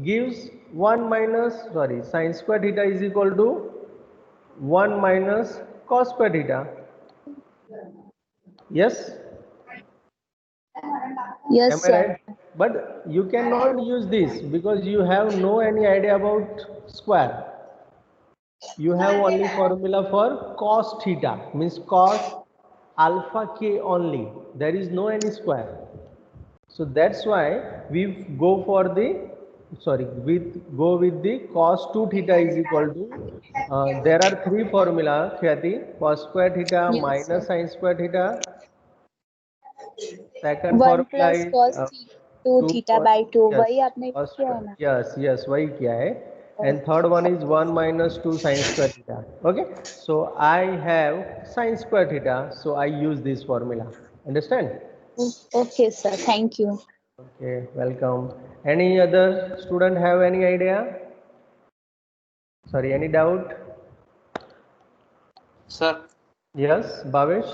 gives 1 minus sin square theta is equal to 1 minus cos square theta. Yes. Yes, Am I sir. right? But you cannot use this because you have no any idea about square. You have only formula for cos theta, means cos alpha k only. There is no any square. So that's why we go for the go with the cos 2 theta is equal to there are three formula, Khyati. Cos square theta Yes, minus sin square theta. Second 1 formula plus is cos 2 theta by 2 वही आपने cos किया है ना. yes वही किया है. And third one is 1 minus 2 sin square theta. Okay, so I have sin square theta, so I use this formula. Understand? Okay, sir. Thank you. Okay, welcome. Any other student have any idea? Sorry, any doubt? Sir Yes, Bhavesh.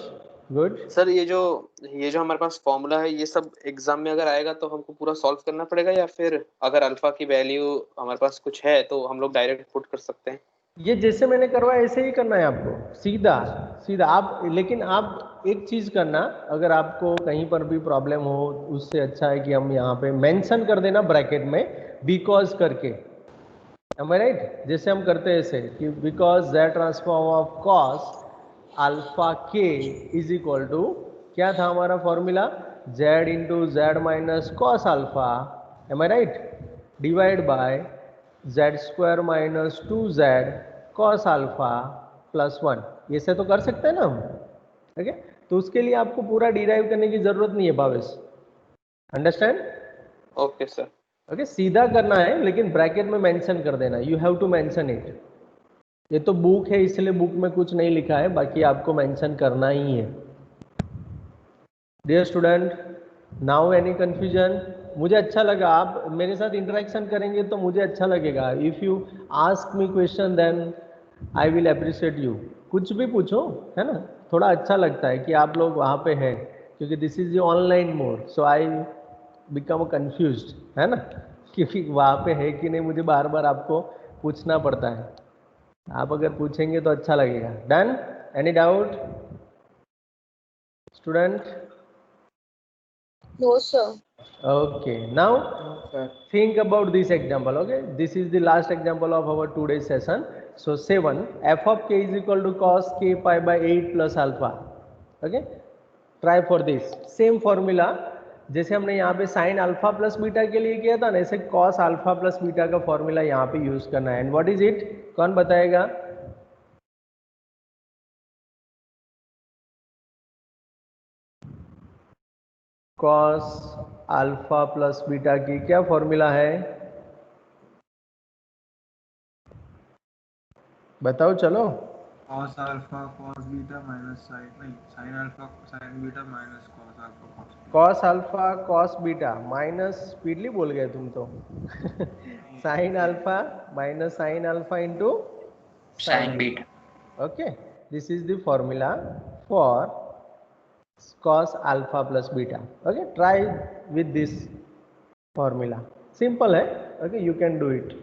Good. Sir ये जो हमारे पास formula है ये सब exam में अगर आएगा तो हमको पूरा सॉल्व करना पड़ेगा या फिर अगर अल्फा की वैल्यू हमारे पास कुछ है तो हम लोग डायरेक्ट पुट कर सकते हैं? ये जैसे मैंने करवाया ऐसे ही करना है आपको, सीधा आप. लेकिन आप एक चीज करना, अगर आपको कहीं पर भी प्रॉब्लम हो उससे अच्छा है कि हम यहाँ पे मेंशन कर देना ब्रैकेट में बिकॉज करके. Am I right? जैसे हम करते हैं ऐसे कि because z transform of cos alpha k is equal to क्या था हमारा formula, z into z minus cos alpha. Am I right? Divide by z square minus 2z cos alpha plus 1. ये से तो कर सकते हैं ना हम. ठीक है, तो उसके लिए आपको पूरा डिराइव करने की जरूरत नहीं है Bhavesh. Understand? Okay sir. Okay, सीधा करना है लेकिन ब्रैकेट में मेंशन कर देना. You have to mention it. ये तो बुक है इसलिए बुक में कुछ नहीं लिखा है, बाकी आपको मेंशन करना ही है. Dear student, now any confusion? मुझे अच्छा लगा, आप मेरे साथ इंटरेक्शन करेंगे तो मुझे अच्छा लगेगा. If you ask me question then I will appreciate you. कुछ भी पूछो, है ना, थोड़ा अच्छा लगता है कि आप लोग वहाँ पे हैं, क्योंकि this is online mode. So I become confused, है ना, क्योंकि वहाँ पे है कि नहीं मुझे बार बार आपको पूछना पड़ता है. आप अगर पूछेंगे तो अच्छा लगेगा. Done? Any doubt student? No, sir. Okay, now think about this example. Okay, this is the last example of our today's session. So 7, f of k is equal to cos k pi by 8 plus alpha. Okay, try for this same formula जैसे हमने यहाँ पे sin alpha plus beta के लिए किया था ना, ऐसे cos अल्फा प्लस बीटा का फॉर्मूला यहाँ पे यूज करना है. And what is it? कौन बताएगा? cos अल्फा प्लस बीटा की क्या फॉर्मूला है? बताओ चलो. cos alpha cos beta minus sin नहीं sin alpha sin beta minus cos alpha cos beta. cos alpha cos beta minus speedly बोल गए तुम तो. sin alpha minus sin alpha into Sin beta. Okay, this is the formula for cos alpha plus beta. Okay, try with this formula. Simple है. Okay, you can do it.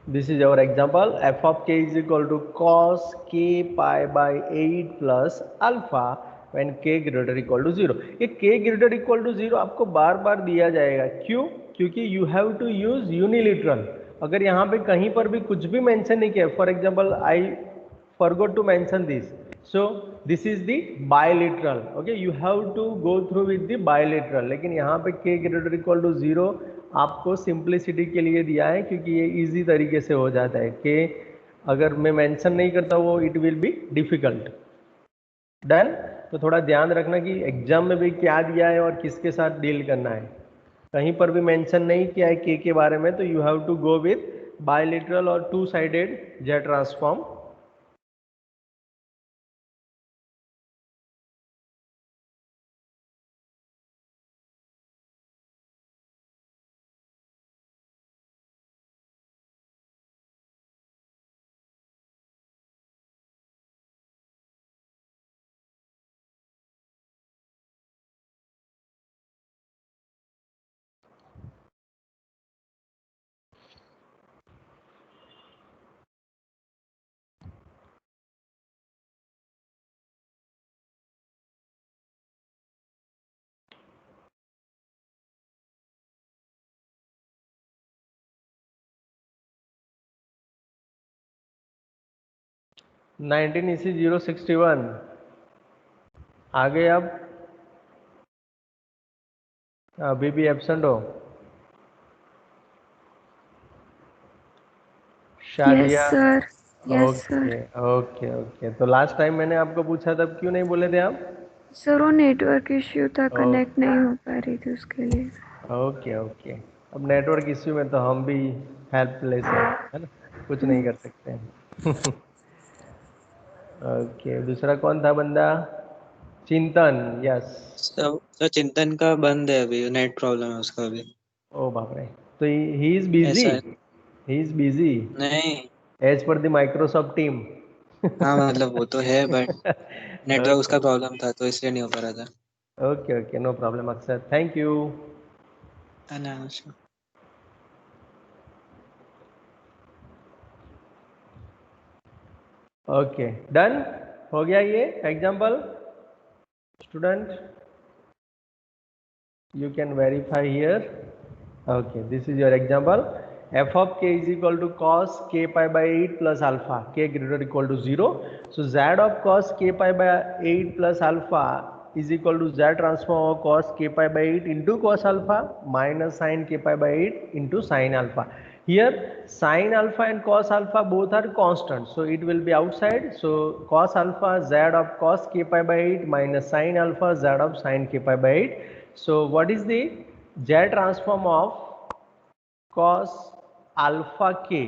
This is our example. F of k is equal to cos k pi by 8 plus alpha when k greater equal to 0. ये k greater equal to 0 आपको बार बार दिया जाएगा. क्यों? क्योंकि you have to use unilateral. अगर यहाँ पे कहीं पर भी कुछ भी मेंशन नहीं किया, for example I forgot to mention this. So this is the bilateral. Okay, you have to go through with the bilateral. लेकिन यहाँ पे k greater equal to 0 आपको सिंप्लिसिटी के लिए दिया है, क्योंकि ये इजी तरीके से हो जाता है. कि अगर मैं मेंशन नहीं करता वो it will be difficult. Done. तो थोड़ा ध्यान रखना कि एग्जाम में भी क्या दिया है और किसके साथ डील करना है. कहीं पर भी मेंशन नहीं किया है के बारे में, तो you have to go with bilateral और two sided Z transform. Nineteen इसी 061 आगे. अब अभी भी एब्सेंट हो Shadiya? Yes sir. Yes okay sir. Okay okay. तो लास्ट टाइम मैंने आपको पूछा तब क्यों नहीं बोले थे आप? सर वो नेटवर्क इश्यू था, कनेक्ट नहीं हो पा रही थी उसके लिए. Okay okay. अब नेटवर्क इश्यू में तो हम भी हेल्पलेस है ना, कुछ नहीं कर सकते हैं. ओके. दूसरा कौन था बंदा? चिंतन. यस. सर चिंतन का बंद है अभी, नेट प्रॉब्लम है उसका अभी. ओ बाप रे. तो ही इज बिजी. ऐसा ही इज बिजी नहीं. As per the Microsoft team. हाँ मतलब वो तो है, बट नेटवर्क उसका प्रॉब्लम था तो इसलिए नहीं हो पा रहा था. Okay okay. नो प्रॉब्लम अक्षर. Thank you. ओके. डन हो गया ये example. Student you can verify here. Okay, this is your example. F of k is equal to cos k pi by 8 plus alpha, k greater equal to 0. So z of cos k pi by 8 plus alpha is equal to z transform of cos k pi by 8 into cos alpha minus sin k pi by 8 into sin alpha. Here sin alpha and cos alpha both are constant, so it will be outside. So cos alpha z of cos k pi by 8 minus sin alpha z of sin k pi by 8. So what is the z transform of cos alpha k?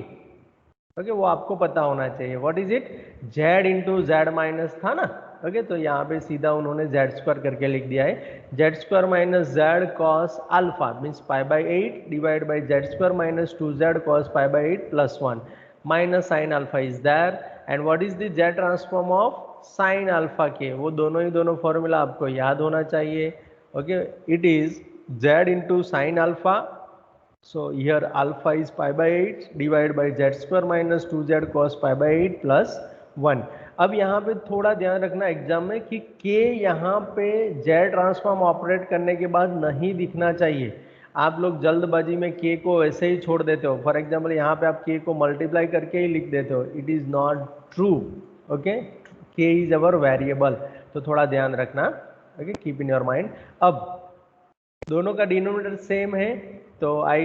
Okay वो आपको पता होना चाहिए. What is it? z into z minus था ना. Okay तो यहाँ पे सीधा उन्होंने जेड स्क्वायर करके लिख दिया है. Z square minus z cos alpha means pi by 8 divide by z square minus 2z cos pi by 8 plus 1 minus sine alpha is there. And what is the Z transform of sine alpha k? वो दोनों formula आपको याद होना चाहिए. Okay it is z into sine alpha. So here alpha is pi by 8 divided by z square minus 2z cos pi by 8 plus 1. अब यहाँ पे थोड़ा ध्यान रखना एग्जाम में कि k यहाँ पे z ट्रांसफॉर्म ऑपरेट करने के बाद नहीं दिखना चाहिए. आप लोग जल्दबाजी में k को ऐसे ही छोड़ देते हो. फॉर एग्जाम्पल यहाँ पे आप k को मल्टीप्लाई करके ही लिख देते हो. It is not true. Okay k is our variable. तो थोड़ा ध्यान रखना. Okay keep in your mind. अब दोनों का डिनोमिनेटर सेम है तो I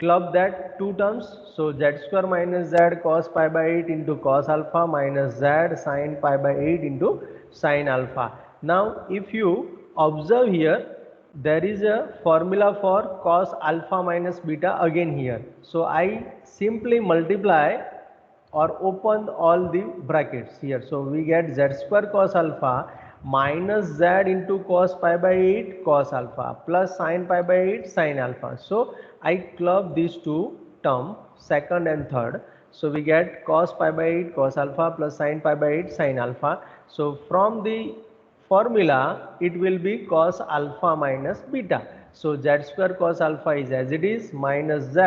club that two terms. So z square minus z cos pi by 8 into cos alpha minus z sin pi by 8 into sin alpha. Now if you observe here, there is a formula for cos alpha minus beta again here. So I simply multiply or open all the brackets here. So we get z square cos alpha minus z into cos pi by 8 cos alpha plus sin pi by 8 sin alpha. So I club these two term, second and third. So we get cos pi by 8 cos alpha plus sin pi by 8 sin alpha. So from the formula it will be cos alpha minus beta. So z square cos alpha is as it is minus z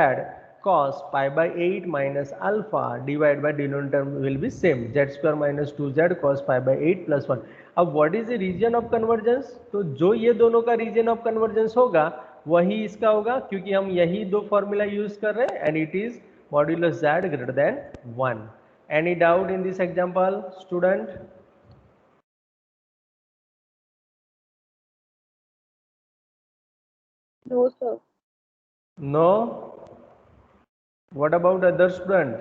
cos pi by 8 minus alpha divided by denominator will be same, z square minus 2z cos pi by 8 plus 1. अब what is the region of convergence? तो जो ये दोनों का reason of convergence होगा वही इसका होगा, क्योंकि हम यही दो फॉर्मूला यूज कर रहे हैं, and it is modulus z greater than 1. Any doubt in this example student? No, sir. No? What about other student?